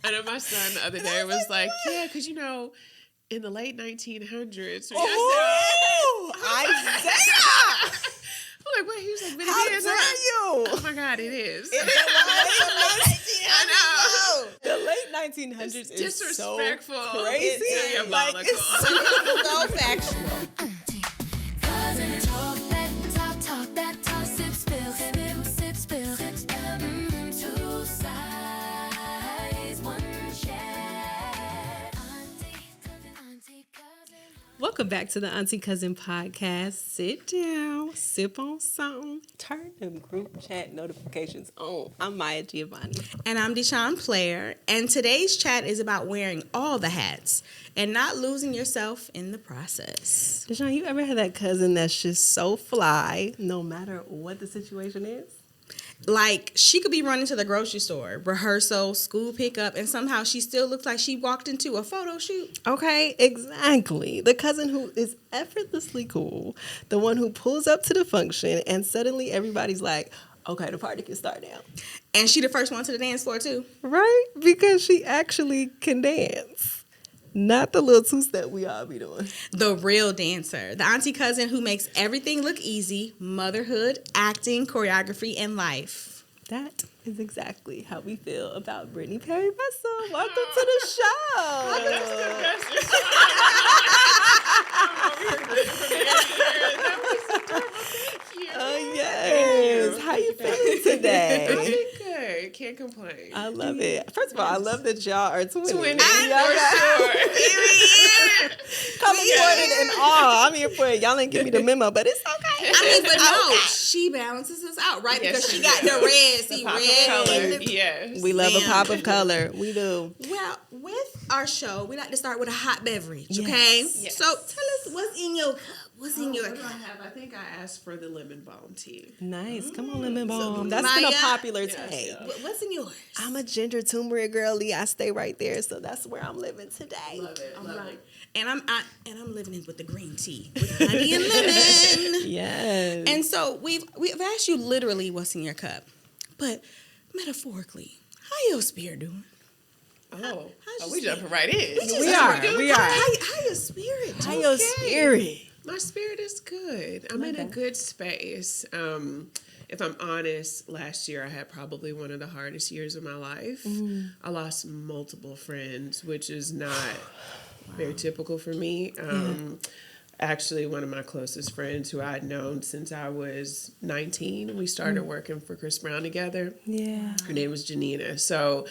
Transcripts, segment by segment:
I know my son the other day was like, yeah, because, you know, in the late 1900s. Isaiah! I'm like, what? He was like, but How it is. dare you? Oh my God, it is. I know. The late 1900s It's is so disrespectful. crazy. It's Like, diabolical. it's so factual. Cousin talk that talk, sip, spill, sip, spill. Two sides, one share. Auntie, cousin. Welcome back to the Auntie Cousin Podcast. Sit down, sip on something. Turn them group chat notifications on. I'm Maya Giovanni. And I'm Deshawn Player. And today's chat is about wearing all the hats and not losing yourself in the process. Deshawn, you ever had that cousin that's just so fly, no matter what the situation is? Like, she could be running to the grocery store, rehearsal, school pickup, and somehow she still looks like she walked into a photo shoot. Okay, exactly. The cousin who is effortlessly cool, the one who pulls up to the function and suddenly everybody's like, okay, the party can start now. And she the first one to the dance floor, too. Right? Because she actually can dance. Not the little two-step we all be doing. The real dancer. The auntie cousin who makes everything look easy. Motherhood, acting, choreography, and life. That is exactly how we feel about Brittany Perry-Russell. Welcome to the show. Oh, yes. How you feeling today? I did good. Can't complain. I love it. First of all, I love that y'all are twinning. Twinning, Y'all for got- sure. Come forward and all. I'm here for it. Y'all ain't give me the memo, but it's okay. I mean, but no, she balances us out, right? Yes, Because she she got does. the red. See, Pop of red. color. in the- Yes. We love a Bam. pop of color. We do. Well, with our show, we like to start with a hot beverage, Yes. okay? Yes. So tell us what's in your cup. What's in your What do I cup? have? I think I asked for the lemon balm tea. Nice. Come on, lemon balm. That's been Maya? a popular Yes, take. yeah. What's in yours? I'm a ginger turmeric girly. I stay right there, so that's where I'm living today. Love it. All Love right. it. And I'm living in with the green tea with honey and lemon. Yes. And so we've asked you literally what's in your cup, but metaphorically, how your spirit doing? Oh, how's we your jumping right in. We are. How your spirit? How your spirit? My spirit is good. I'm in a good space. If I'm honest, last year I had probably one of the hardest years of my life. I lost multiple friends, which is not very typical for me. Actually, one of my closest friends who I had known since I was 19, we started working for Chris Brown together. Yeah. Her name was Janina. So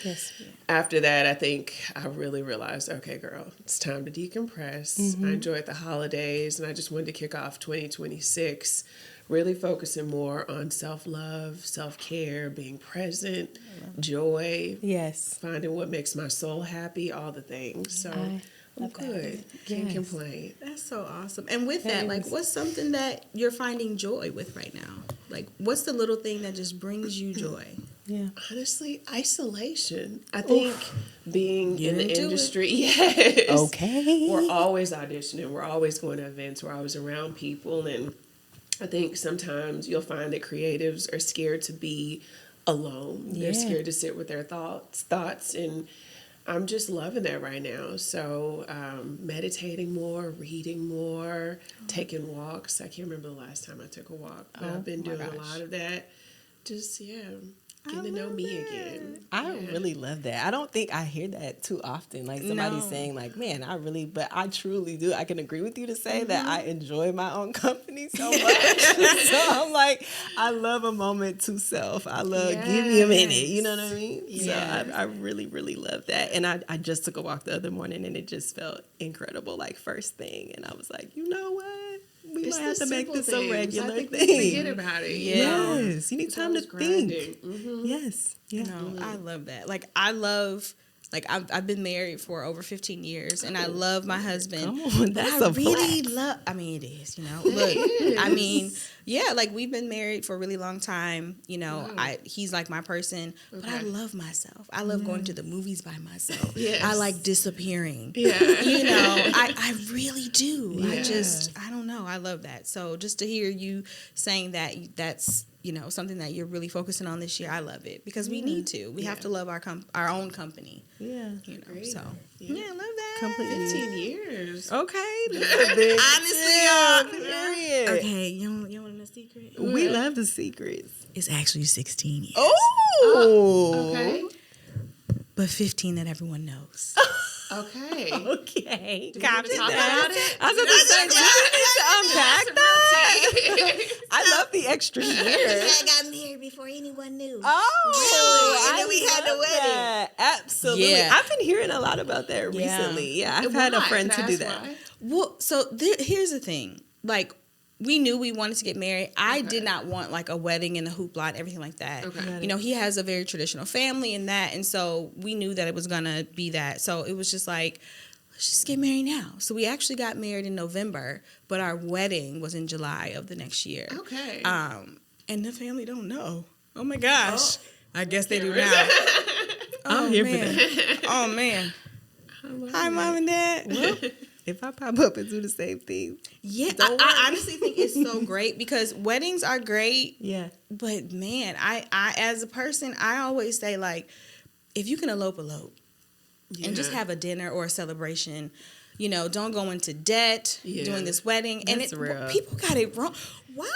after that, I think I really realized, okay, girl, it's time to decompress. I enjoyed the holidays, and I just wanted to kick off 2026 really focusing more on self-love, self-care, being present, joy, Yes. finding what makes my soul happy, all the things. So I'm good. Can't complain. That's so awesome. And with that, like, what's something that you're finding joy with right now? Like, what's the little thing that just brings you joy? Yeah. Honestly, isolation. I think being in the into it. industry, yes. Okay. We're always auditioning. We're always going to events. We're always around people. And I think sometimes you'll find that creatives are scared to be alone. They're scared to sit with their thoughts. And I'm just loving that right now. So meditating more, reading more, taking walks. I can't remember the last time I took a walk. But I've been doing a lot of that. Just, getting to know me again. I really love that. I don't think I hear that too often. Like somebody saying like, man, but I truly do. I can agree with you to say that I enjoy my own company so much. So I'm like, I love a moment to self. I love, give me a minute. You know what I mean? Yes. So I really, really love that. And I just took a walk the other morning and it just felt incredible. Like first thing. And I was like, you know what? We It's might have the to make simple this a things. regular I think thing. we forget about it. You know? Yes. You need It's time to always think. grinding. Yes. Yeah. No, I love that. Like, I've been married for over 15 years, and I love my husband. Come on, that's I a really flex. love. I mean, it is. You know, look. I mean, yeah. Like we've been married for a really long time. You know, he's like my person, but I love myself. I love going to the movies by myself. Yes. I like disappearing. Yeah. You know, I really do. Yeah. I don't know. I love that. So just to hear you saying that, something that you're really focusing on this year, I love it because we need to. We have to love our own company. Yeah. So yeah, I love that. Completely. 15 years. Okay. That's a big Honestly, y'all. period. Okay, you want to know a secret? We love the secrets. It's actually 16 years. Oh. Okay. But 15 that everyone knows. Okay. Okay. Do you want to talk about it? I was going to say, you need to unpack that. I love the extra years. I got married before anyone knew. Oh, Really? And then we had the love wedding. that. Absolutely. Yeah. I've been hearing a lot about that recently. Yeah, I've had a friend to do that. Why? Well, so here's the thing. Like, we knew we wanted to get married. I did not want like a wedding and a hoopla and everything like that. Okay. He has a very traditional family and that, and so we knew that it was gonna be that. So it was just like, let's just get married now. So we actually got married in November, but our wedding was in July of the next year. Okay. And the family don't know. Oh my gosh. I guess they do now. I'm here for man. that. Oh man. Hi, Mom and Dad. Well, if I pop up and do the same thing. Yeah, Don't I worry. honestly think it's so great because weddings are great. Yeah. But man, I as a person, I always say like, if you can elope, and just have a dinner or a celebration. Don't go into debt doing this wedding. That's and real. people got it wrong. Why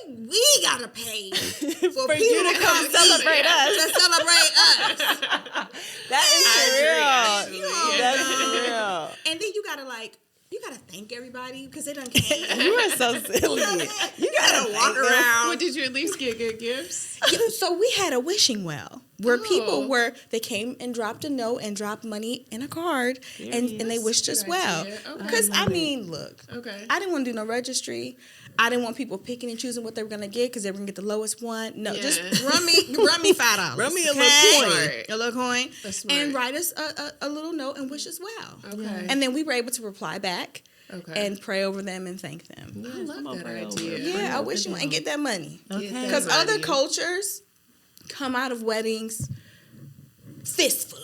we gotta pay for people you to come celebrate us. to celebrate us? That is agree, real. actually. That's real. And then you gotta thank everybody because they done came. You are so silly. You gotta walk around. Well, did you at least get good gifts? Yeah, so we had a wishing well where people Oh. they came and dropped a note and dropped money in a card and they wished us Good well. idea. Okay. Because look, Okay. I didn't want to do no registry. I didn't want people picking and choosing what they were gonna get because they were gonna get the lowest one. No, just run me $5. Run me a little coin. A little coin, That's smart. and write us a little note and wish us well. Okay. And then we were able to reply back Okay. and pray over them and thank them. I love that pray over idea. it. Yeah, I wish you and get that money. Okay. Because That other money. cultures come out of weddings fistful.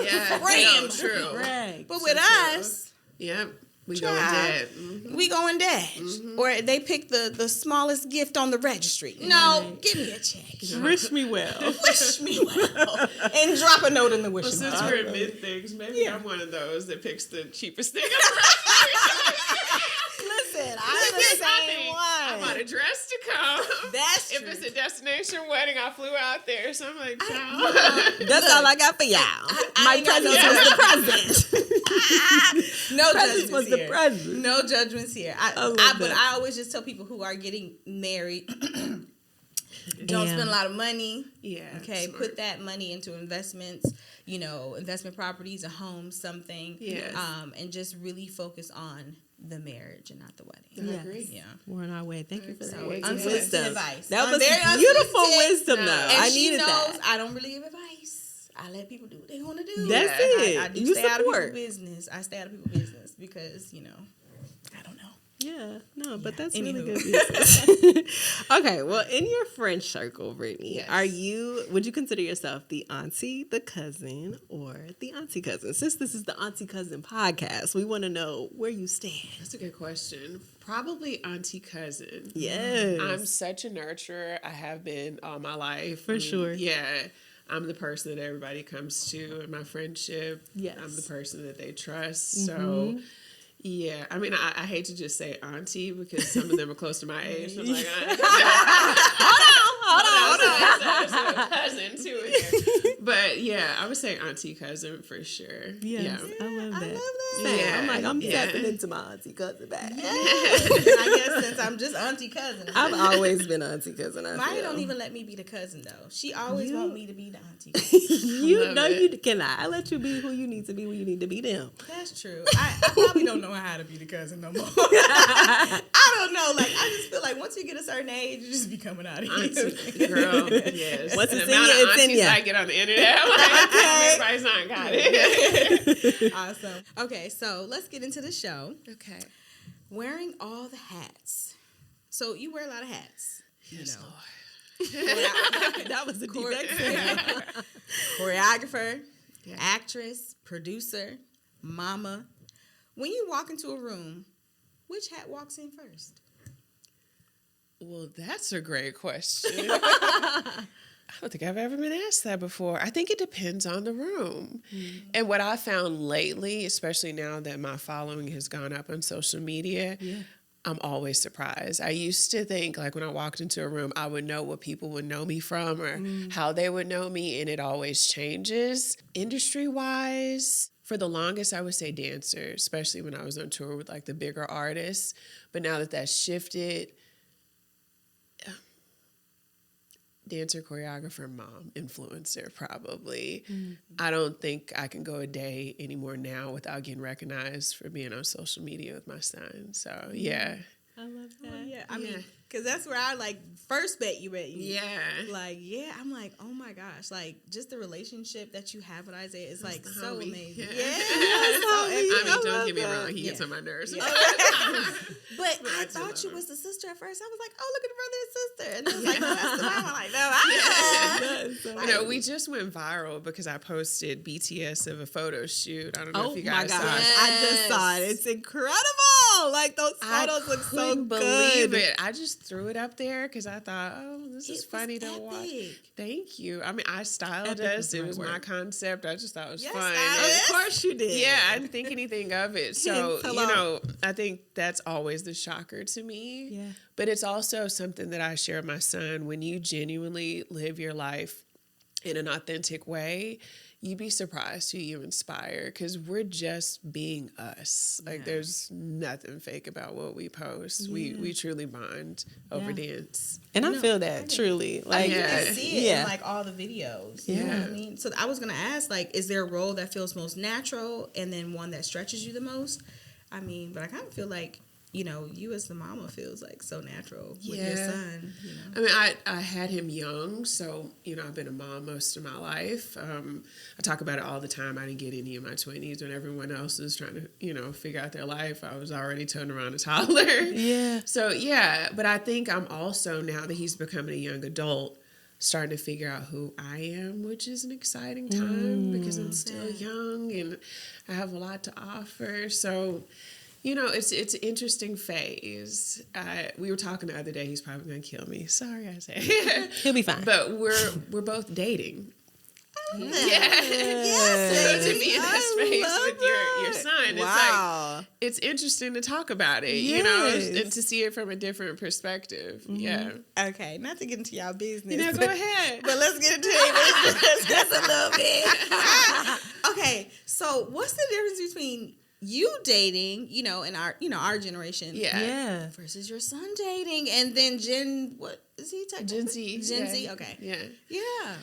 Yeah. Praying. No, true. Right. But with true. us, Yep. We go in Child. debt. Mhm. we going dash. Or they pick the smallest gift on the registry. No, give me a check. Wish me well. Wish me well. And drop a note in the wish Well, me since well. we're in mid things, maybe I'm one of those that picks the cheapest thing. Listen, I'm the same I bought one. a dress to come. That's If true. it's a destination wedding, I flew out there. So I'm like, child. That's all I got for y'all. My ain't got present no was the present. No Presents judgments was the here. present. No judgments here. love But that. I always just tell people who are getting married, don't spend a lot of money. Yeah. Okay, smart. put that money into investments, investment properties, a home, something. Yes. And just really focus on the marriage and not the wedding. I Yes. agree. Yeah. We're on our way. Thank you for that. So Words of unsolicited wisdom. advice. That was Very beautiful unsolicited. wisdom, though. No. And I she needed knows that. I don't really give advice. I let people do what they want to do. That's it. I do You stay out of support. people's business. I stay out of people's business because, I don't know. Yeah, no, but Yeah, that's really anywho. good business. Okay, well, in your friend circle, Brittany, Yes. would you consider yourself the auntie, the cousin, or the auntie cousin? Since this is the Auntie Cousin podcast, we want to know where you stand. That's a good question. Probably Auntie Cousin. Yes. I'm such a nurturer. I have been all my life. For sure. Yeah. I'm the person that everybody comes to in my friendship. Yes. I'm the person that they trust. So, yeah. I mean, I hate to just say auntie because some of them are close to my age. So I'm like, hold on. There's a cousin too in there. But yeah, I would say Auntie Cousin for sure. Yes, Yeah. I love that. that. Same. I'm like, I'm Yeah. tapping into my auntie cousin bag. I guess since I'm just auntie cousin. I've always been auntie cousin. I Maya feel. don't even let me be the cousin though. She always want me to be the auntie cousin. You Love know it. you cannot. I let you be who you need to be when you need to be them. That's true. I probably don't know how to be the cousin no more. I don't know. Like I just feel like once you get a certain age, you just be coming out of here. Auntie girl, yes. Once The it's in amount you, of it's in aunties ya. I get on the internet. I'm like, everybody's not got it. Awesome. Okay, so let's get into the show. Okay. Wearing all the hats. So you wear a lot of hats. Yes, That was a deep exhale. Choreographer, Yeah. actress, producer, mama. When you walk into a room, which hat walks in first? Well, that's a great question. I don't think I've ever been asked that before. I think it depends on the room. And what I found lately, especially now that my following has gone up on social media, I'm always surprised. I used to think, like, when I walked into a room, I would know what people would know me from or how they would know me, and it always changes. Industry-wise, for the longest, I would say dancer, especially when I was on tour with, like, the bigger artists. But now that that's shifted, dancer, choreographer, mom, influencer, probably. I don't think I can go a day anymore now without getting recognized for being on social media with my son. So, yeah. I love that. Yeah, I mean, because that's where I like first met you. Yeah. Like, yeah, I'm like, oh my gosh, like just the relationship that you have with Isaiah is like so homie. amazing. Yeah. Yeah, I mean, don't get me wrong, he gets on my nerves. Yeah. But I thought you was the sister at first. I was like, oh, look at the brother and sister. And then like, no, that's the mom. I'm like, no, You know, we just went viral because I posted BTS of a photo shoot. I don't know if you guys saw it. I just saw it. It's incredible. Like those photos look so couldn't good. believe it. I just threw it up there because I thought, oh, this is It funny was to watch. epic. Thank you. I mean, I styled Epic us. was the It right was my word. concept. I just thought it was Yes, fun. stylist. Of course you did. Yeah, I didn't think anything of it. So, Tell you all. know, I think that's always the shocker to me. Yeah. But it's also something that I share with my son. When you genuinely live your life in an authentic way, you'd be surprised who you inspire because we're just being us. Like, there's nothing fake about what we post. We truly bond over dance. And I feel that truly. Like, you Yeah. can see it Yeah. in like all the videos. You know what I mean? So I was gonna ask, like, is there a role that feels most natural and then one that stretches you the most? I mean, but I kind of feel like, you know, you as the mama feels like so natural with your Yeah. son. You know? I mean, I had him young, so, you know, I've been a mom most of my life. I talk about it all the time. I didn't get any in my 20s when everyone else was trying to, you know, figure out their life. I was already turning around a toddler. Yeah. So, yeah, but I think I'm also, now that he's becoming a young adult, starting to figure out who I am, which is an exciting time because I'm still young and I have a lot to offer. So, you know, it's an interesting phase. We were talking the other day. He's probably going to kill me. Sorry, I say. He'll be fine. But we're both dating. Yeah. Yes. So to be in that space with your son, Wow. it's interesting to talk about it, you know, Yes. and to see it from a different perspective. Yeah. Okay, not to get into y'all business. You know, go ahead. But let's get into it just a little bit. Okay, so what's the difference between you dating, you know, in our generation, Yeah. versus your son dating, and then what is he technically? Gen Z. Gen yeah. Z. Okay. Yeah.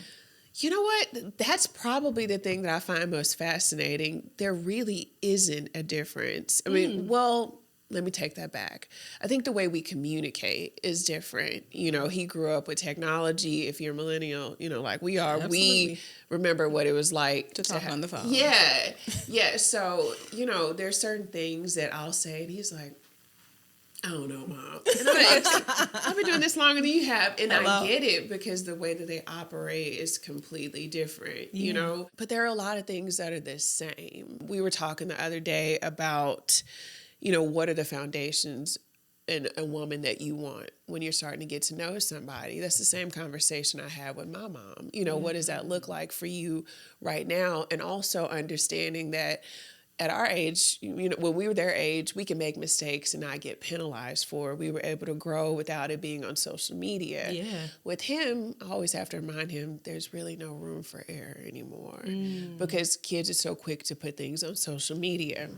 You know what? That's probably the thing that I find most fascinating. There really isn't a difference. I mean, well, let me take that back. I think the way we communicate is different. You know, he grew up with technology. If you're a millennial, you know, like we are, we remember what it was like To talk on the phone. Yeah. Yeah. So, you know, there's certain things that I'll say, and he's like, I don't know, Mom. And I'm like, I've been doing this longer than you have. And I get it because the way that they operate is completely different, you know? But there are a lot of things that are the same. We were talking the other day about, you know, what are the foundations in a woman that you want when you're starting to get to know somebody. That's the same conversation I had with my mom. You know, what does that look like for you right now? And also understanding that at our age, you know, when we were their age, we can make mistakes and not get penalized for it. We were able to grow without it being on social media. Yeah. With him, I always have to remind him there's really no room for error anymore because kids are so quick to put things on social media.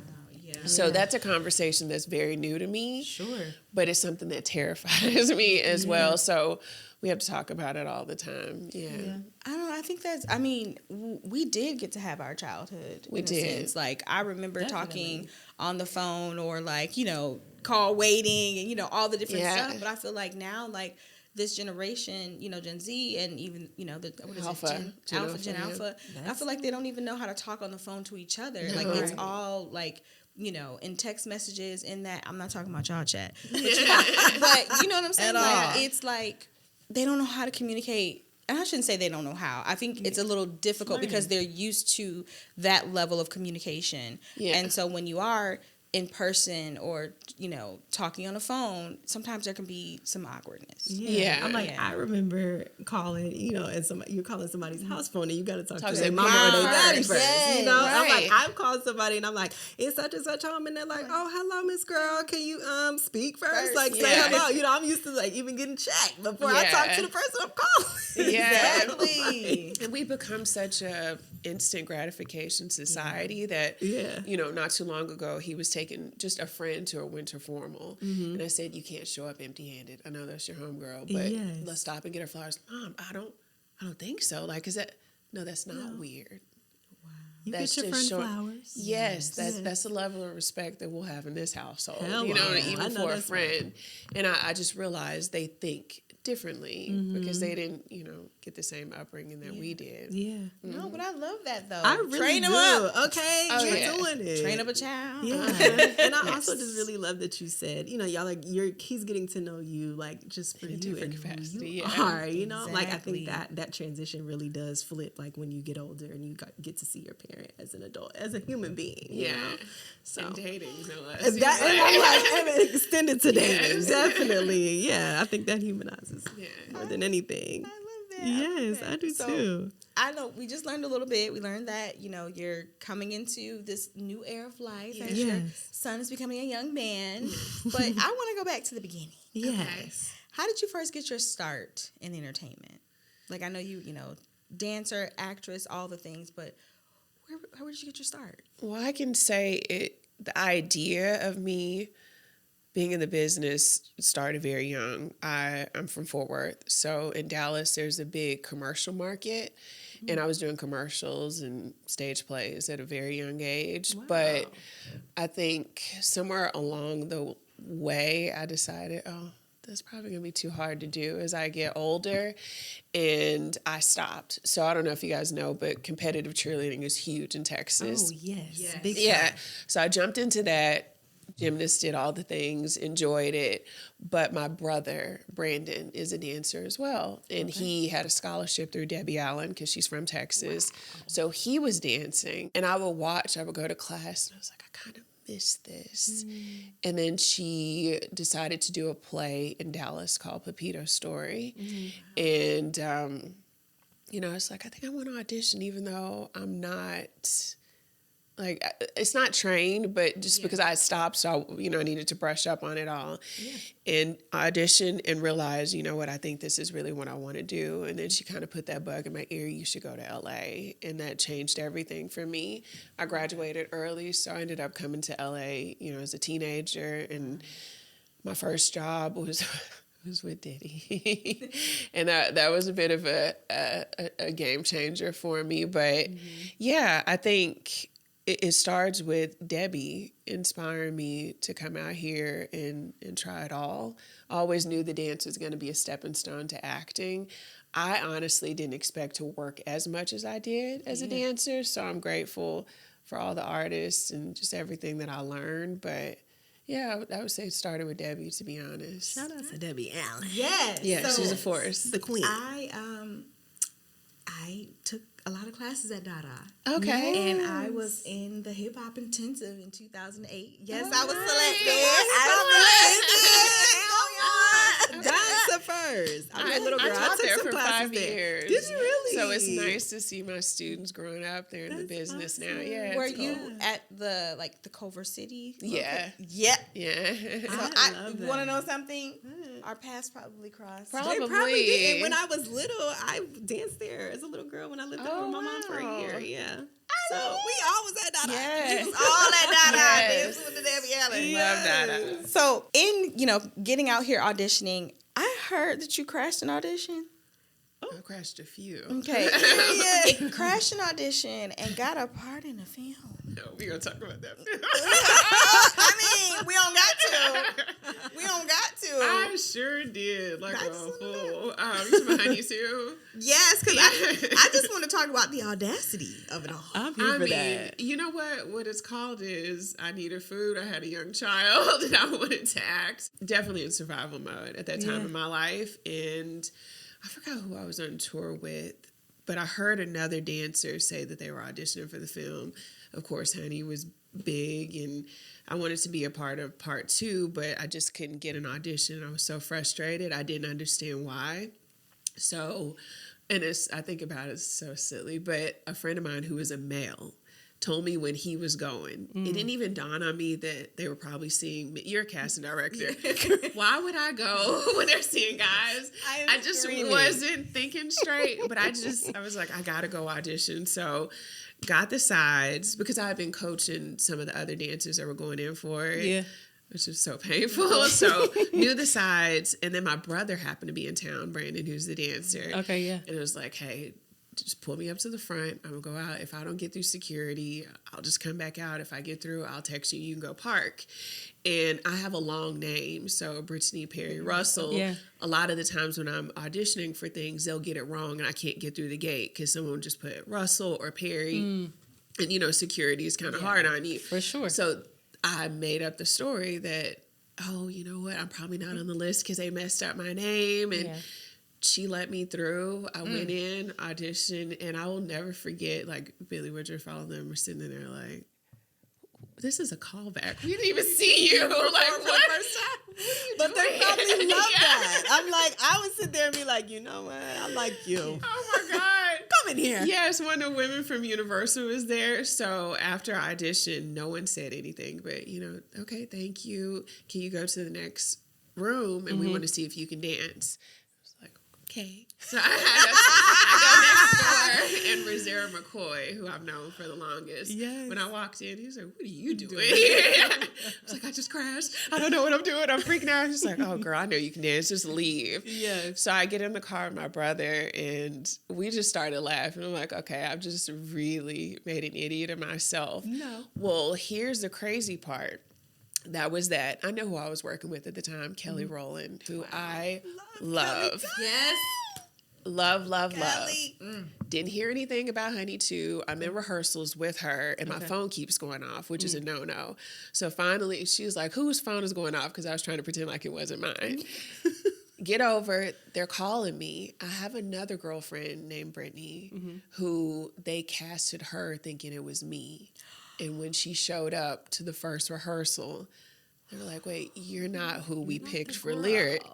So that's a conversation that's very new to me. Sure. But it's something that terrifies me as well. So we have to talk about it all the time. Yeah. I don't know. I think I mean, we did get to have our childhood. We in a did. sense. Like, I remember talking on the phone or, like, you know, call waiting and, you know, all the different stuff. But I feel like now, like, this generation, you know, Gen Z and even, you know, Gen Alpha. I feel like they don't even know how to talk on the phone to each other. Like, it's all, like, you know, in text messages, in that, I'm not talking about y'all chat. But you know what I'm saying? Like, it's like, they don't know how to communicate. And I shouldn't say they don't know how. I think it's a little difficult because they're used to that level of communication. Yeah. And so when you are in person or, talking on the phone, sometimes there can be some awkwardness. Yeah. I'm like, Yeah. I remember calling, and you're calling somebody's house phone and you got to talk to to their their mama or their daddy parents. first. Yes, I'm like, right. I've called somebody and I'm like, it's such and such home, and they're like, oh, hello, Miss Girl, can you speak first? Like, say yeah. hello. I'm used to like even getting checked before I Yeah. talk to the person I'm calling. Yeah. Exactly. And we become such a instant gratification society that, Yeah. not too long ago, he was taking just a friend to a winter formal. And I said, you can't show up empty-handed. I know that's your homegirl, but Yes. let's stop and get her flowers. Mom, I don't think so. Like, that's not weird. You That's get your just friend showing- flowers. Yes, that's the level of respect that we'll have in this household. Hell you know, yeah. I even know for a that's right. friend. And I just realized they think differently because they didn't, get the same upbringing that we did. Yeah. No, but I love that though. I really Train do. them up. Okay, Oh, you're yeah. doing it. Train up a child. Yeah, and I also just really love that you said, y'all like he's getting to know you like just for In a you different and who capacity, you yeah. are. Like I Exactly. think that transition really does flip like when you get older and you get to see your parent as an adult, as a human being. You Yeah. know? So And dating, no less. and I'm like extended to dating, definitely. Yeah, I think that humanizes more than anything. I love that. Yes, I do So, too. I know we just learned a little bit. We learned that, you're coming into this new era of life as your Yes. son is becoming a young man. But I want to go back to the beginning. Yes. How did you first get your start in entertainment? Like, I know you, dancer, actress, all the things, but where did you get your start? Well, I can say the idea of me being in the business started very young. I'm from Fort Worth. So in Dallas, there's a big commercial market. And I was doing commercials and stage plays at a very young age. Wow. But I think somewhere along the way, I decided, that's probably going to be too hard to do as I get older. And I stopped. So I don't know if you guys know, but competitive cheerleading is huge in Texas. Oh yes. Big Yeah. time. So I jumped into that. Gymnast, did all the things, enjoyed it. But my brother, Brandon, is a dancer as well. And he had a scholarship through Debbie Allen because she's from Texas. Wow. So he was dancing. And I would go to class, and I was like, I kind of miss this. And then she decided to do a play in Dallas called Pepito's Story. And, it's like, I think I want to audition even though I'm not... Like, it's not trained, but just because I stopped, so, I needed to brush up on it all. Yeah. And audition and realize, what, I think this is really what I want to do. And then she kind of put that bug in my ear, you should go to LA. And that changed everything for me. I graduated early, so I ended up coming to LA, as a teenager. And my first job was with Diddy. And that was a bit of a game changer for me. But, yeah, I think... It starts with Debbie inspiring me to come out here and try it all. I always knew the dance was going to be a stepping stone to acting. I honestly didn't expect to work as much as I did as a dancer, so I'm grateful for all the artists and just everything that I learned. But yeah, I would say it started with Debbie, to be honest. Shout out to Debbie Allen. Yes. Yeah, she's a force. The queen. I took a lot of classes at Dada. Okay. And I was in the hip hop intensive in 2008. Yes, I was selected. Dancer first. I'm a little girl. I taught took there some for classes 5 there. years. Did you really? So it's nice to see my students growing up. They're in the business now. Yeah. Were it's you cool. at the Culver City? Yeah. Yeah. Yeah. So I love that. want to know something? Our paths probably crossed. They probably did. And when I was little, I danced there as a a little girl when I lived there with my mom for a year. Yeah. So we all was at Dada. Yes. We was all at Dada. Yes. This was the Debbie Allen. Love Dada. So in getting out here auditioning, I heard that you crashed an audition. I crashed a few. Okay. Yeah. Crashed an audition and got a part in a film. No, we're going to talk about that. I mean, we don't got to. We don't got to. I sure did. Like That's a so fool. You behind you too? Yes, because I just want to talk about the audacity of it all. I'm here for that. You know what? What it's called is I needed food. I had a young child and I wanted to act. Definitely in survival mode at that time in my life. And I forgot who I was on tour with, but I heard another dancer say that they were auditioning for the film. of course, Honey was big, and I wanted to be a part of part 2, but I just couldn't get an audition. I was so frustrated. I didn't understand why. So, and I think about it, it's so silly, but a friend of mine who is a male told me when he was going, it didn't even dawn on me that they were probably seeing me. You're a casting director. Why would I go when they're seeing guys? I just wasn't thinking straight, but I was like, I gotta go audition. So got the sides because I had been coaching some of the other dancers that were going in for it. Yeah. Which is so painful. So knew the sides, and then my brother happened to be in town, Brandon, who's the dancer. Okay, yeah. And it was like, hey, just pull me up to the front. I'm going to go out. If I don't get through security, I'll just come back out. If I get through, I'll text you. You can go park. And I have a long name. So Brittany Perry-Russell, a lot of the times when I'm auditioning for things, they'll get it wrong and I can't get through the gate because someone just put Russell or Perry. And, you know, security is kind of hard on you. For sure. So I made up the story that, oh, you know what? I'm probably not on the list because they messed up my name. And she let me through. I went in, auditioned, and I will never forget, like, Billy Woodruff, all of them were sitting in there like, this is a callback. We didn't even see you. Like, what? But they probably love that. I'm like, I would sit there and be like, you know what? I like you. Oh, my God. Come in here. Yes, one of the women from Universal was there. So after I auditioned, no one said anything. But, you know, okay, thank you. Can you go to the next room? And we want to see if you can dance. Okay. So I go next door, and Rosera McCoy, who I've known for the longest. Yes. When I walked in, he was like, what are you doing? I was like, I just crashed. I don't know what I'm doing. I'm freaking out. He's like, oh, girl, I know you can dance. Just leave. Yes. So I get in the car with my brother, and we just started laughing. I'm like, okay, I've just really made an idiot of myself. No. Well, here's the crazy part. That was that. I know who I was working with at the time, Kelly Rowland, who I love. Yes. Love. Didn't hear anything about Honey 2. I'm in rehearsals with her, and my phone keeps going off, which is a no-no. So finally, she was like, whose phone is going off? Because I was trying to pretend like it wasn't mine. Get over it. They're calling me. I have another girlfriend named Brittany who they casted her thinking it was me. And when she showed up to the first rehearsal, they were like, wait, you're not who we picked for lyric.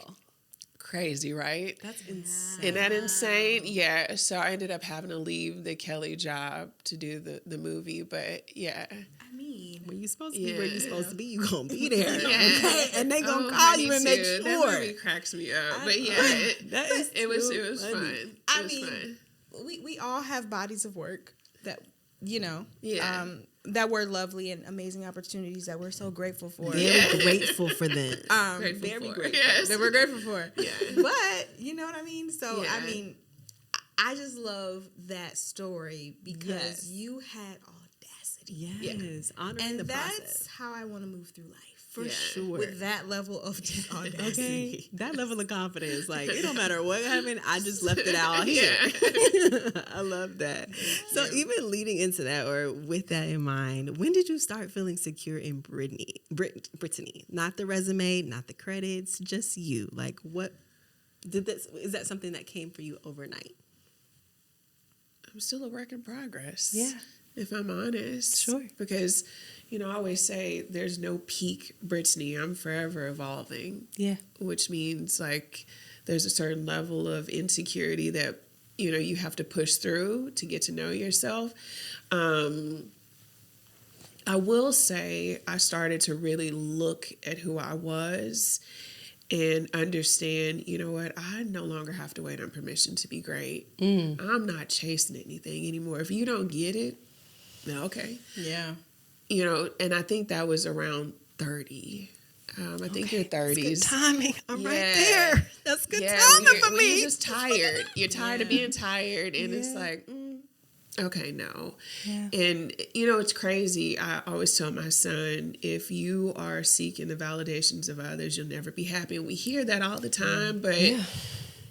Crazy, right? That's insane. Isn't that insane? Yeah. So I ended up having to leave the Kelly job to do the movie. But yeah. I mean, when you're supposed to be where you're supposed to be, you're going to be there. Okay? And they going to call you and make sure. That movie cracks me up. But yeah, it was fun. I mean, we all have bodies of work that, you know, that were lovely and amazing opportunities that we're so grateful for. Very grateful for them. Very grateful. Yes. That we're grateful for. Yeah. But, you know what I mean? So, I mean, I just love that story because you had audacity. Yes. Honoring the process. And that's how I want to move through life. For sure. With that level of audacity. Okay. That level of confidence. Like, it don't matter what happened, I just left it out here. I love that. So even leading into that, or with that in mind, when did you start feeling secure in Brittany? Not the resume, not the credits, just you. Like, what did this? Is that something that came for you overnight? I'm still a work in progress. Yeah. If I'm honest. Sure. Because, you know, I always say there's no peak Brittany. I'm forever evolving. Yeah. Which means, like, there's a certain level of insecurity that, you know, you have to push through to get to know yourself. I will say I started to really look at who I was and understand, you know what, I no longer have to wait on permission to be great. I'm not chasing anything anymore. If you don't get it, okay. Yeah. You know, and I think that was around 30. I think your 30s. That's good timing. I'm right there. That's good timing for me. You're just tired. You're tired of being tired. And it's like, okay, no. Yeah. And, you know, it's crazy. I always tell my son, if you are seeking the validations of others, you'll never be happy. And we hear that all the time. But,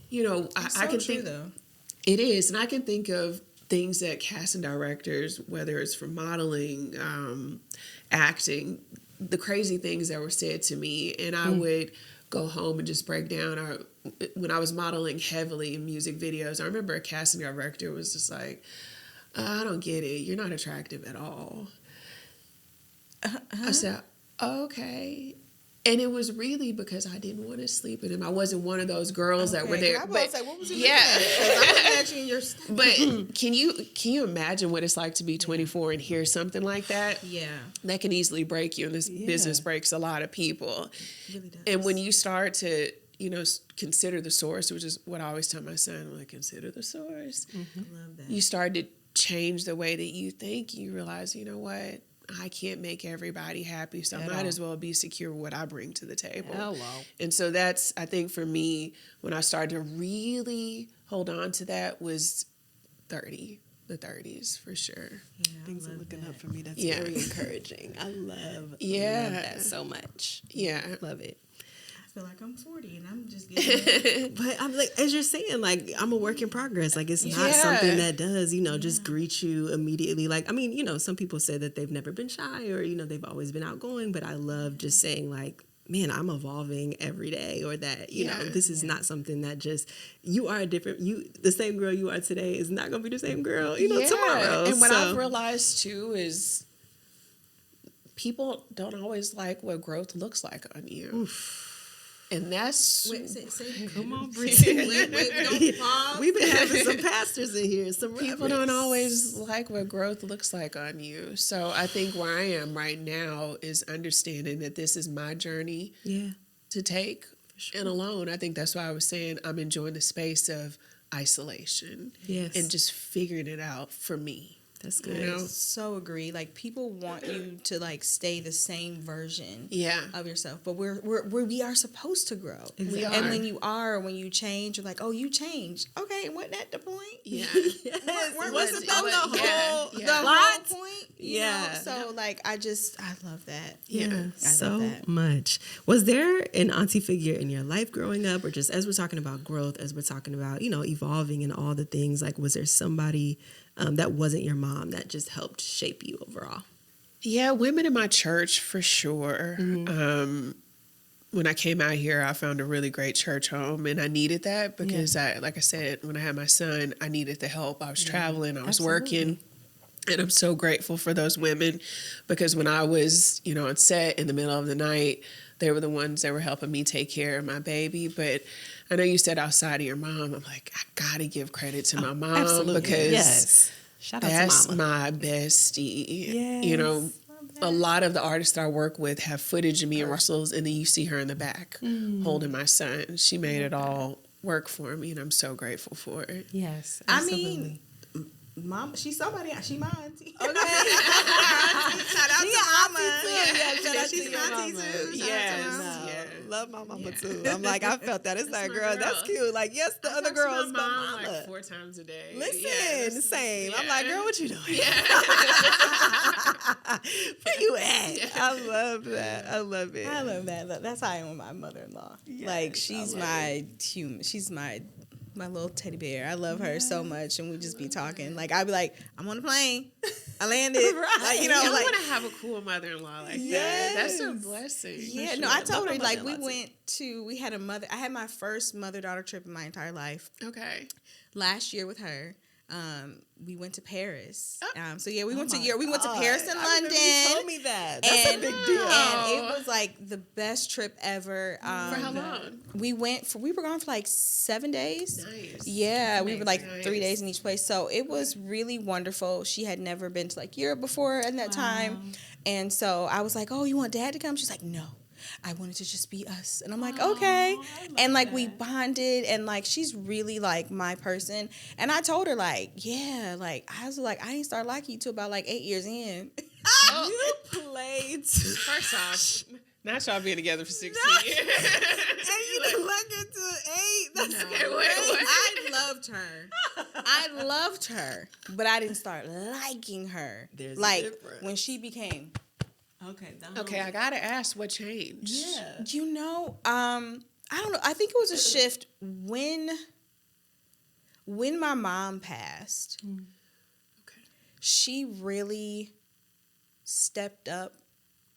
you know, I can think, though. It is. And I can think of things that casting directors, whether it's for modeling, acting, the crazy things that were said to me, and I would go home and just break down. Or when I was modeling heavily in music videos, I remember a casting director was just like, I don't get it. You're not attractive at all. I said, okay. And it was really because I didn't want to sleep with him. I wasn't one of those girls that were there. I was like, what was he yeah. I'm imagining your. But can you imagine what it's like to be 24 and hear something like that? Yeah, That can easily break you, and this business breaks a lot of people. it really does. And when you start to, consider the source, which is what I always tell my son, I'm like, consider the source. I love that. You start to change the way that you think. You realize, you know what? I can't make everybody happy, so I might as well be secure with what I bring to the table. Hello. And so that's, I think for me, when I started to really hold on to that was the 30s for sure. Yeah, Things are looking up for me. That's Yeah. very encouraging. I love that so much. Yeah. Love it. I feel like I'm 40 and I'm just getting. But I'm like, as you're saying, like, I'm a work in progress. Like, it's not something that does, just greet you immediately. Like, I mean, some people say that they've never been shy or, they've always been outgoing. But I love just saying, like, man, I'm evolving every day, or that, this is not something that just, you are the same girl you are today is not going to be the same girl, tomorrow. And what I've realized too is people don't always like what growth looks like on you. Oof. And that's... Come on, Brittany. Don't pause. We've been having some pastors in here. Some people don't always like what growth looks like on you. So I think where I am right now is understanding that this is my journey to take. And alone, I think that's why I was saying I'm enjoying the space of isolation. Yes. And just figuring it out for me. That's good. I so agree. Like, people want you to like stay the same version of yourself, but we are supposed to grow. Exactly. And when you change, you're like, oh, you changed. Okay, wasn't that the point? Yeah. Wasn't that the whole point? Yeah. So like, I love that. Yeah, so love that. much. Was there an auntie figure in your life growing up, or just as we're talking about growth, as we're talking about, evolving and all the things, like, was there somebody that wasn't your mom that just helped shape you overall? Yeah, women in my church for sure. When I came out here, I found a really great church home, and I needed that because like I said, when I had my son, I needed the help. I was traveling, I was working. And I'm so grateful for those women because when I was, on set in the middle of the night, they were the ones that were helping me take care of my baby. But I know you said outside of your mom, I'm like, I gotta give credit to my mom because Shout out that's to mama. my bestie. Yes. A lot of the artists I work with have footage of me and Russell's, and then you see her in the back holding my son. She made it all work for me, and I'm so grateful for it. Yes, absolutely. I mean, Mom, she's somebody. She my auntie. Okay. Shout out to Mama. Yeah, shout out she's to my auntie mama. too. Yes. Love my mama too. I'm like, I felt that. It's like, girl, that's cute. Like, yes, the other girls, my but mom mama. like 4 times a day. Listen, same. Yeah. I'm like, girl, what you doing? Yeah. Where you at? Yeah. I love that. I love it. I love that. That's how I am with my mother-in-law. Yes, like, she's my human. She's my little teddy bear. I love her so much, and we just be talking. Like, I'd be like, I'm on the plane. I landed. Right. Like, I like, want to have a cool mother-in-law like that. That's a blessing. Yeah, no, I told her, like, we had I had my first mother-daughter trip in my entire life. Okay. Last year with her. We went to Paris. So yeah, we went to God. Paris and London. You told me that. That's a big deal. And it was like the best trip ever. For how long? We were gone for like 7 days. Nice. Yeah, we were like Nice. 3 days in each place. So it was really wonderful. She had never been to like Europe before at that time. And so I was like, oh, you want Dad to come? She's like, no. I wanted to just be us. And I'm like, okay. And like we bonded, and like she's really like my person. And I told her like, yeah, like I was like, I didn't start liking you till about like 8 years in. You played. First off, not y'all being together for 16 years. And you didn't like it to 8. That's Okay, wait. I loved her, but I didn't start liking her. There's a like difference. when she became. Okay, I gotta ask what changed. Yeah. You know, I don't know. I think it was a shift when my mom passed. Okay. She really stepped up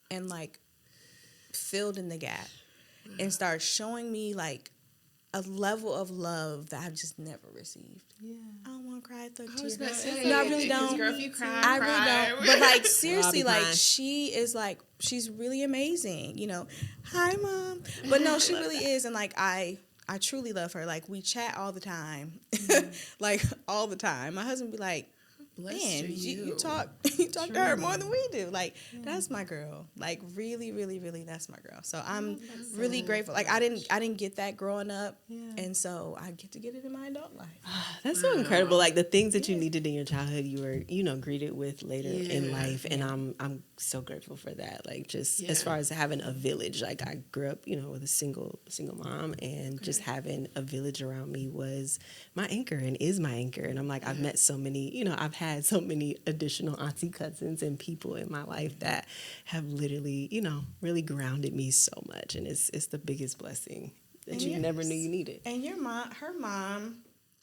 and like filled in the gap and started showing me like a level of love that I've just never received. Yeah. I don't want to cry at the I was tear. about to say, No, I really because, don't. Girl, if you cry, I really don't. But like seriously, Robbie like crying. she is like she's really amazing. You know, hi mom. But no, she really is, and like I truly love her. Like we chat all the time, like all the time. My husband be like, Bless man, you. you talk to her more than we do. Like that's my girl. Like really, really, really, that's my girl. So I'm really grateful. Like I didn't get that growing up, and so I get to get it in my adult life. That's so incredible. Like the things that you needed in your childhood, you were, greeted with later in life, and I'm so grateful for that. Like just as far as having a village, like I grew up, with a single mom, and just having a village around me was my anchor and is my anchor. And I'm like, I've met so many, I've had so many additional auntie cousins and people in my life that have literally, really grounded me so much, and it's the biggest blessing that you never knew you needed. And your mom, her mom.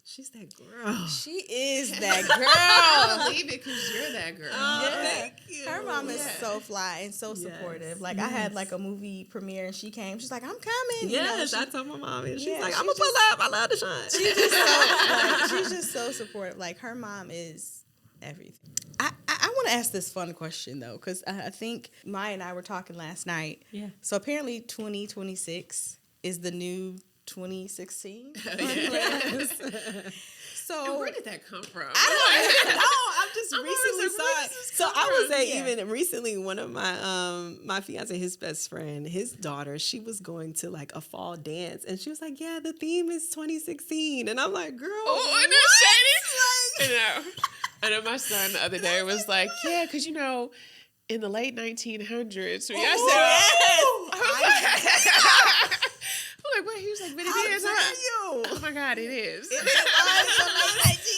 She's that girl. She is that girl. Believe it, because you're that girl. Thank you. Her mom is so fly and so supportive. Like I had like a movie premiere and she came. She's like, I'm coming. Yes, I told my mom, and she's Yeah, like, she's I'm gonna pull up. I love to shine. She's just so supportive. Like her mom is everything. I want to ask this fun question though, because I think Maya and I were talking last night. Yeah. So apparently 2026 is the new 2016. So Where did that come from? I don't know. I just I'm recently always like, saw where it. does this So come I would from? say even recently, one of my fiance, his best friend, his daughter, she was going to like a fall dance, and she was like, "Yeah, the theme is 2016," and I'm like, "Girl, Oh, isn't that shady? I know my son the other day was like, yeah, because in the late 1900s, when y'all I'm like, wait, he was like, but it is, huh? Oh my God, it is.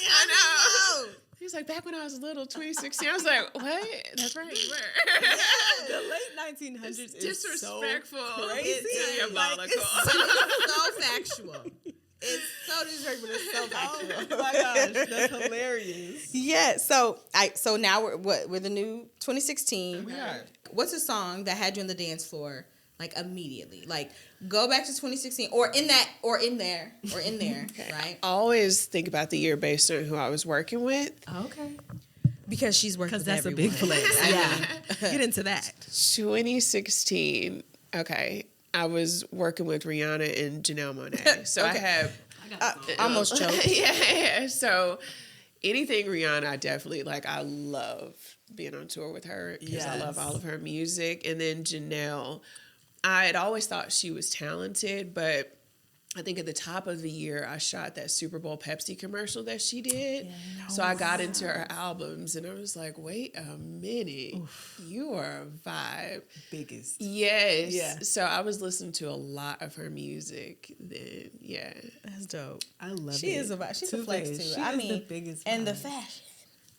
I know. He was like, back when I was little, 2016. I was like, what? That's right, you were. The late 1900s is Disrespectful. so crazy. It's diabolical. so factual. It's so disrespectful. It's so factual. Oh my gosh, that's hilarious. Yeah. So now we're the new 2016. We are. What's a song that had you on the dance floor like immediately? Like go back to 2016 or in there, okay. Right? I always think about the year based on who I was working with. Okay, Because she's working because with that's everyone. a big flex. Yeah, get into that. 2016. Okay. I was working with Rihanna and Janelle Monáe. So Okay. I have Almost choked. yeah. So anything Rihanna, I definitely I love being on tour with her because I love all of her music. And then Janelle, I had always thought she was talented, but I think at the top of the year, I shot that Super Bowl Pepsi commercial that she did. So I got into her albums and I was like, wait a minute, you are a vibe. Biggest. Yes. Yeah. So I was listening to a lot of her music then. Yeah. That's dope. I love it. She is a vibe. She's a flex too. She I is mean, the biggest and the vibe. fashion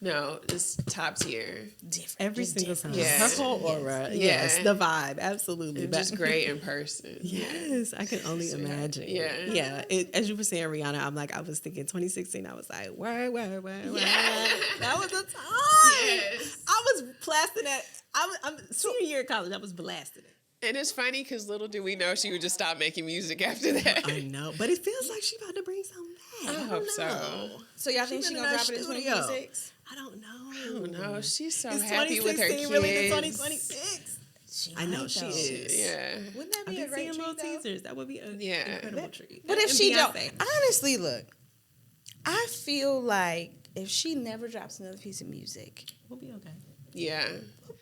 No, it's top tier. different. Every Just single different. time. Yeah. Her whole aura. Yeah. Yes, the vibe. Absolutely. And just great in person. Yes, I can only imagine. Yeah. Yeah. As you were saying, Rihanna, I was thinking 2016, I was like, word. Yeah. That was a time. Yes. I was blasting it. I'm senior year of college, I was blasting it. And it's funny because little do we know she would just stop making music after that. I know, but it feels like she about to bring something back. I hope so. So y'all think She she been gonna in drop that it in studio. 2026? I don't know. I don't know. She's so Is happy with her 2016 kids. really the 2026? I know might, she though. is. Yeah. Wouldn't that I've be a been great seeing little treat, though? teasers. That would be an Yeah. incredible treat. But if And she Beyonce. don't, honestly, look, I feel like if she never drops another piece of music, We'll be okay. Yeah.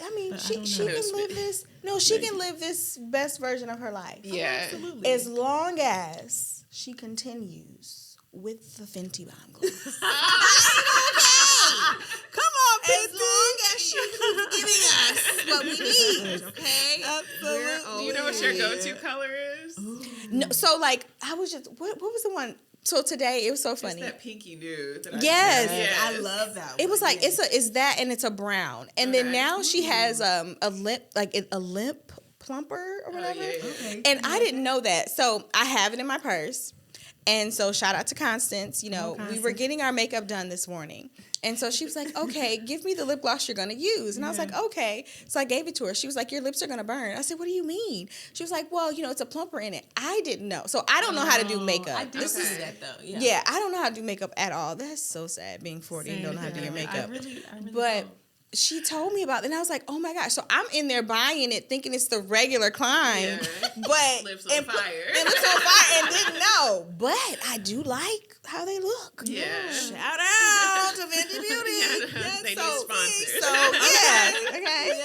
I mean, But I she don't can know. live this. No, she can live this best version of her life. Yeah. Absolutely. As long as she continues with the Fenty Bomb gloss. Come on, As long as she keeps giving us what we need, okay? Absolutely. Do you know what your go-to color is? No, so like I was just what was the one? So today it was so It's funny. that pinky nude. That Yes. Yes. I love that. It was one. like it's that and it's a brown, and then Okay. now she has a lip plumper or whatever. yeah, yeah. Okay. And I didn't know that, so I have it in my purse. And so shout out to Constance. You know, we were Constance. getting our makeup done this morning, And so she was like, okay, give me the lip gloss you're going to use. And I was like, okay. So I gave it to her. She was like, your lips are going to burn. I said, what do you mean? She was like, well, it's a plumper in it. I didn't know. So I don't know how to do makeup. I did see that though. Yeah, I don't know how to do makeup at all. That's so sad, being 40 and don't know how to do your makeup. I really but don't. she told me about it, and I was like, oh my gosh. So I'm in there buying it, thinking it's the regular Klein, but Lips on fire. and lips on fire, and didn't know. But I do like how they look. Yeah. Shout out to Fenty Beauty. Yeah, they need sponsors. So yeah, okay.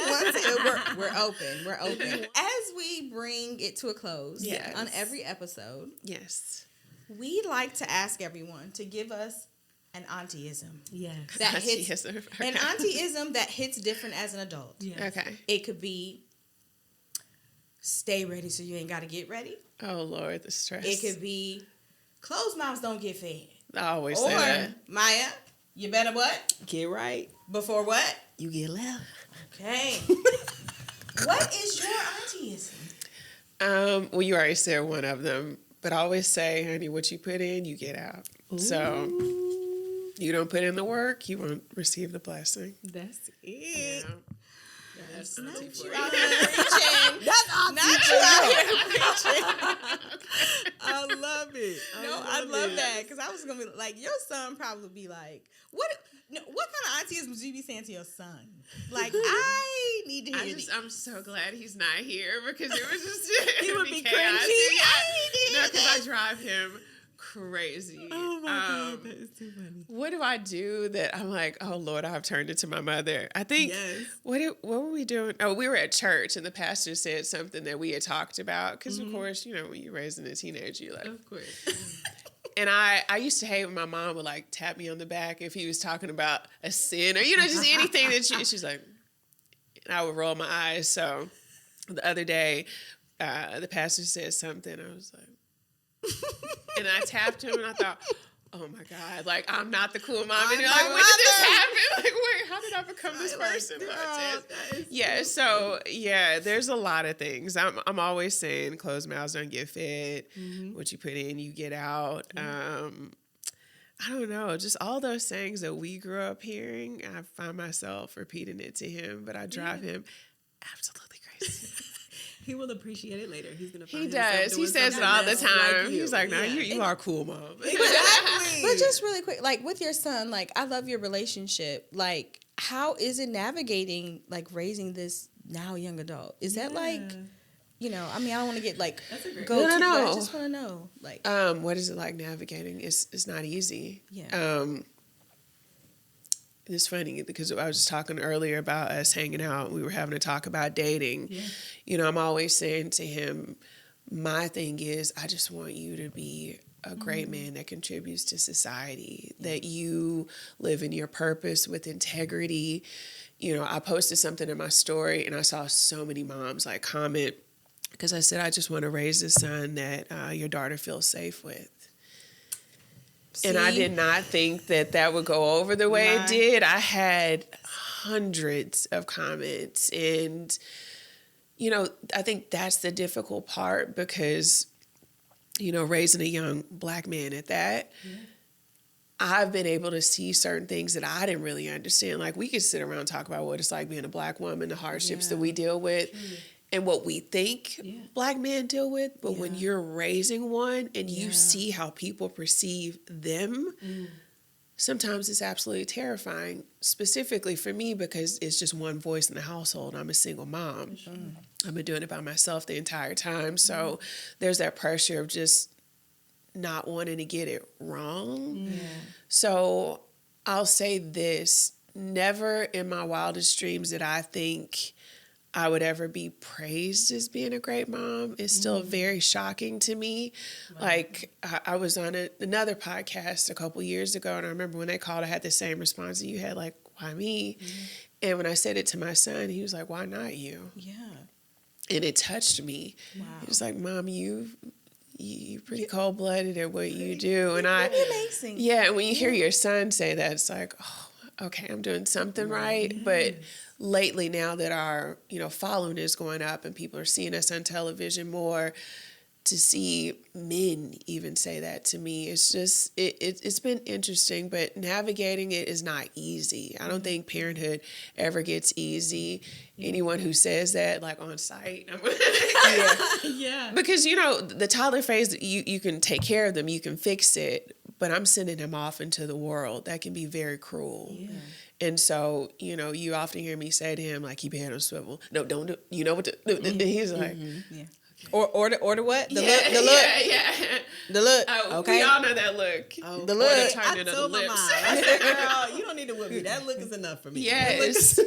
We're open. We're open. As we bring it to a close on every episode, Yes. we like to ask everyone to give us an auntie-ism. Yes. That hits Auntie-ism. an auntie-ism that hits different as an adult. Yeah. Okay. It could be stay ready so you ain't got to get ready. Oh, Lord, the stress. It could be closed mouths don't get fed. I always Or say that. Maya, you better what? Get right. Before what? You get left. Okay. What is your auntie-ism? Well, you already said one of them, but I always say, honey, what you put in, you get out. So you don't put in the work, you won't receive the blessing. That's it. Yeah. That's Not auntie you for you. out here preaching. That's awesome. Not you out here preaching. I love it. No, I love that because I was gonna be like, your son probably would be like, what kind of auntie-ism would you be saying to your son? Like, I need to hear these. I'm so glad he's not here because it was just He would be chaos. cringy. No, because I drive him crazy. Oh my God, that is too funny. What do I do that I'm like, oh Lord, I've turned into my mother? I think Yes. what were we doing? Oh, we were at church and the pastor said something that we had talked about because of course, when you're raising a teenager, you're like, Of course. and I used to hate when my mom would like tap me on the back if he was talking about a sin or just anything that she's like, and I would roll my eyes. So the other day, the pastor said something. I was like. And I tapped him and I thought, oh my God, like I'm not the cool mom. And like, when did this happen? Like, wait, how did I become this person? There's a lot of things. I'm always saying closed mouths don't get fed. What you put in, you get out. I don't know, just all those sayings that we grew up hearing, I find myself repeating it to him, but I drive him absolutely crazy. He will appreciate it later. He's gonna. Find He himself does. He doing says it something all the that's time. like you. He's like, "No, Yeah. you are cool, mom." Exactly. But just really quick, like with your son, like I love your relationship. Like, how is it navigating like raising this now young adult? Is that like, I don't want to get like go No, to, no. but I just want to know, like, What is it like navigating? It's not easy. Yeah. It's funny because I was just talking earlier about us hanging out. We were having a talk about dating. Yeah. I'm always saying to him, my thing is, I just want you to be a great man that contributes to society, that you live in your purpose with integrity. I posted something in my story and I saw so many moms like comment because I said, I just want to raise a son that your daughter feels safe with. And I did not think that would go over the way it did. I had hundreds of comments. And, I think that's the difficult part because, raising a young Black man at that, I've been able to see certain things that I didn't really understand. Like we could sit around and talk about what it's like being a Black woman, the hardships that we deal with. And what we think Black men deal with, but when you're raising one and you see how people perceive them, sometimes it's absolutely terrifying, specifically for me because it's just one voice in the household. I'm a single mom. I've been doing it by myself the entire time. So there's that pressure of just not wanting to get it wrong. So I'll say this, never in my wildest dreams did I think I would ever be praised as being a great mom. It's still very shocking to me. Like I was on another podcast a couple years ago, and I remember when they called, I had the same response that you had, like, why me? And when I said it to my son, he was like, why not you? yeah, And it touched me. Wow. He was like, Mom, you're pretty cold-blooded at what you do. And pretty amazing. Yeah, and when you hear your son say that, it's like, oh, okay, I'm doing something right. But lately, now that our following is going up and people are seeing us on television more, to see men even say that to me, it's just it's been interesting, but navigating it is not easy. I don't think parenthood ever gets easy. Anyone who says that, like, on site, Yeah. because the toddler phase, you can take care of them, you can fix it, but I'm sending him off into the world. That can be very cruel. Yeah. And so, you often hear me say to him, like, keep your head on swivel. No, don't do, you know what to do. And he's like, Yeah. Or the what? The look. yeah. The look. Oh, Okay. we all know that look. Oh, The look. Or the I turning of the told my lips. mom, I said, girl, you don't need to whip me. That look is enough for me. Yes.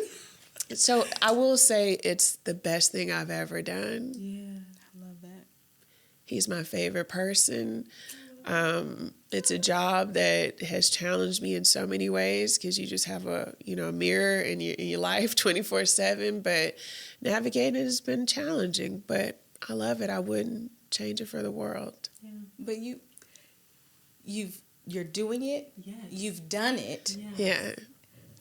So I will say it's the best thing I've ever done. Yeah, I love that. He's my favorite person. It's a job that has challenged me in so many ways because you just have a mirror in your life 24/7. But navigating has been challenging, but I love it. I wouldn't change it for the world. Yeah. But you're doing it. Yes. You've done it. Yeah.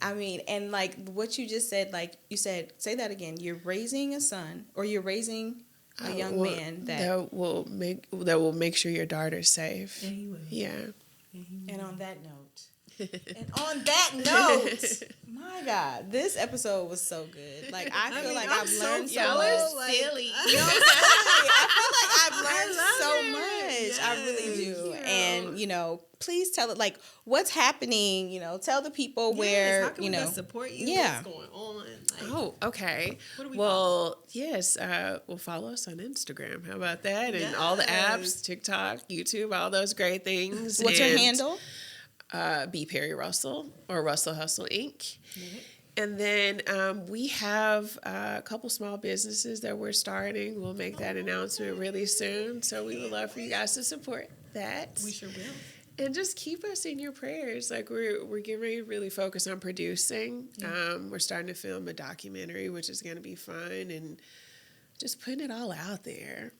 I mean, and like what you just said, like you said, say that again. You're raising a son, or you're raising a young Well, man that will make sure your daughter's safe. Yeah, he will. Yeah. Yeah, he will. And on that note, my God, this episode was so good. Like I feel like I've learned so much. silly. You know what I'm saying? I feel like I've learned so much. I really do. Yes. And please tell it, like, what's happening. Tell the people where how can we best support you? Yeah. What's going on? Like, Oh, okay. What do we Yes, we'll follow us on Instagram. How about that? And all the apps, TikTok, YouTube, all those great things. What's your And, handle? B. Perry-Russell or Russell Hustle Inc. And then we have a couple small businesses that we're starting. We'll make that announcement really soon. So we would love for you guys to support that. we sure will. And just keep us in your prayers. Like we're getting ready to really focus on producing. We're starting to film a documentary, which is going to be fun, and just putting it all out there.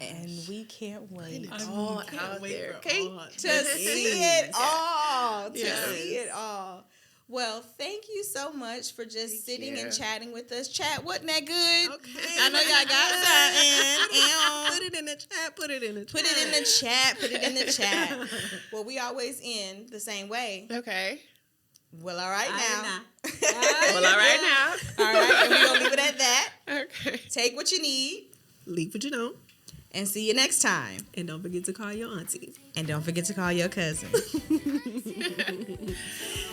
And we can't wait All out there. Okay. to see it all. Yes. See it all. Well, thank you so much for just sitting you. and chatting with us. Chat, wasn't that good? Okay. I know y'all got something. Put it in the chat. Put it in the chat. Put it in the chat. Put it in the chat. Well, we always end the same way. Okay. Well, all right now. Well, all right now. All right, and we're going to leave it at that. Okay. Take what you need, Leave what you don't. and see you next time. And don't forget to call your auntie. And don't forget to call your cousin.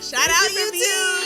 Shout out, YouTube.